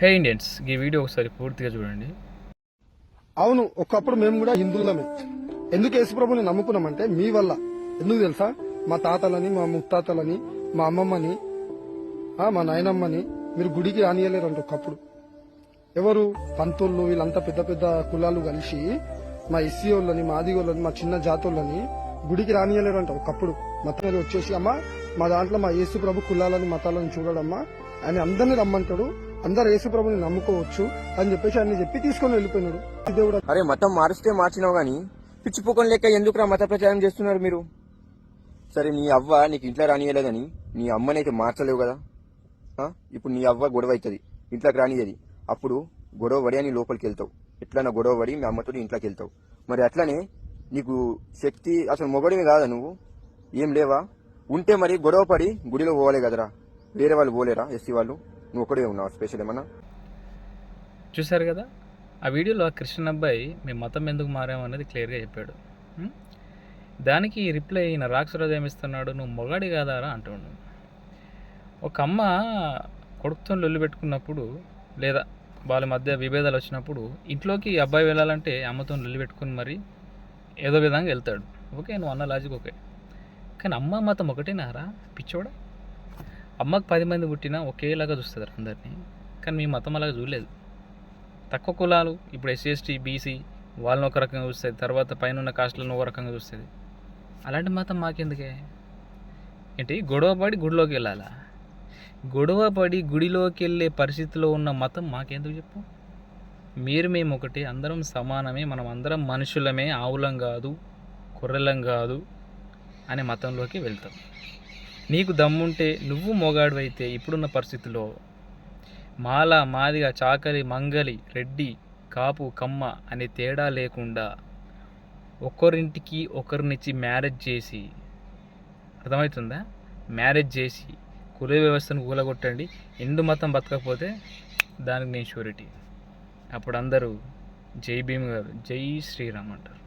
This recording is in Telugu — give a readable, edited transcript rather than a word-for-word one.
హే ఇండియన్స్, ఈ వీడియో ఒకసారి పూర్తిగా చూడండి. అవును, ఒకప్పుడు మేము కూడా హిందువులమే. ఎందుకు యేసుప్రభుని నమ్ముకున్నామంటే మీ వల్ల. ఎందుకు తెలుసా? మా తాతలని, మా ముత్తాతలని, మా అమ్మమ్మని, మా నాయనమ్మని మీరు గుడికి రానియలేరంట. ఒకప్పుడు ఎవరు పంతుళ్ళు వీళ్ళంతా పెద్ద పెద్ద కులాలు కలిసి మా ఎస్సీ వాళ్ళని, మా ఆదిగోళ్ళని, మా చిన్న జాతోళ్ళని గుడికి రానియలేరంట. ఒకప్పుడు మతం వచ్చేసి అమ్మా మా దాంట్లో మా యేసు ప్రభు కులాలని మతాలను చూడడమ్మా అని అందరిని రమ్మంటాడు. అందరు యేసుప్రభుని నమ్ముకోవచ్చు అని చెప్పేసి అన్ని చెప్పి తీసుకొని వెళ్ళిపోయినాడు. దేవుడు అరే మతం మారిస్తే మార్చినావు గానీ పిచ్చిపోకం లెక్క ఎందుకురా మత ప్రచారం చేస్తున్నారు మీరు? సరే, నీ అవ్వ నీకు ఇంట్లో రానియలేదని నీ అమ్మనైతే మార్చలేవు కదా. ఇప్పుడు నీ అవ్వ గొడవ అవుతుంది, ఇంట్లోకి రానియది. అప్పుడు గొడవ పడి అని లోపలికి వెళ్తావు. ఎట్లన్నా గొడవ పడి మీ అమ్మతో ఇంట్లోకి వెళ్తావు. మరి అట్లనే నీకు శక్తి అసలు మొగడివి కాదా? నువ్వు ఏం లేవా? ఉంటే మరి గొడవ పడి గుడిలో పోవాలే కదరా. వేరే వాళ్ళు పోలేరా? ఎస్సీ వాళ్ళు? నువ్వు ఒకడే ఉన్నావు స్పెషల్ ఏమన్నా? చూశారు కదా, ఆ వీడియోలో ఆ క్రిస్టియన్ అబ్బాయి మేము మతం ఎందుకు మారామన్నది క్లియర్గా చెప్పాడు. దానికి రిప్లై ఈయన రాక్షరాజు ఏమిస్తున్నాడు, నువ్వు మొగాడి కాదారా అంటున్నాడు. ఒక అమ్మ కొడుకుతో లొల్లి పెట్టుకున్నప్పుడు లేదా వాళ్ళ మధ్య విభేదాలు వచ్చినప్పుడు ఇంట్లోకి అబ్బాయి వెళ్ళాలంటే అమ్మతో లొల్లి పెట్టుకుని మరి ఏదో విధంగా వెళ్తాడు. ఓకే, నువ్వు అన్న లాజిక్ ఓకే. కానీ అమ్మ మతం ఒకటేనారా పిచ్చోడా? అమ్మకు 10 మంది పుట్టినా ఒకేలాగా చూస్తుంది అందరినీ. కానీ మీ మతం అలాగా చూడలేదు. తక్కువ కులాలు ఇప్పుడు ఎస్సీ ఎస్టీ బీసీ వాళ్ళని ఒక రకంగా చూస్తుంది, తర్వాత పైన ఉన్న కాస్ట్లను ఒక రకంగా చూస్తుంది. అలాంటి మతం మాకెందుకే? ఏంటి గొడవ పడి గుడిలోకి వెళ్ళాలా? గొడవ పడి గుడిలోకి వెళ్ళే పరిస్థితిలో ఉన్న మతం మాకెందుకు చెప్పు? మేము ఒకటి, అందరం సమానమే, మనం అందరం మనుషులమే, ఆవులం కాదు కుర్రెలం కాదు అనే మతంలోకి వెళ్తాం. నీకు దమ్ముంటే నువ్వు మొగాడివైతే ఇప్పుడున్న పరిస్థితుల్లో మాల, మాదిగ, చాకలి, మంగలి, రెడ్డి, కాపు, కమ్మ అనే తేడా లేకుండా ఒకరింటికి ఒకరినిచ్చి మ్యారేజ్ చేసి, అర్థమవుతుందా? మ్యారేజ్ చేసి కుల వ్యవస్థను కూలగొట్టండి. హిందూ మతం బతకపోతే దానికి నేను షూరిటీ. అప్పుడు అందరూ జై భీమ్ గారు, జై శ్రీరామ్ అంటారు.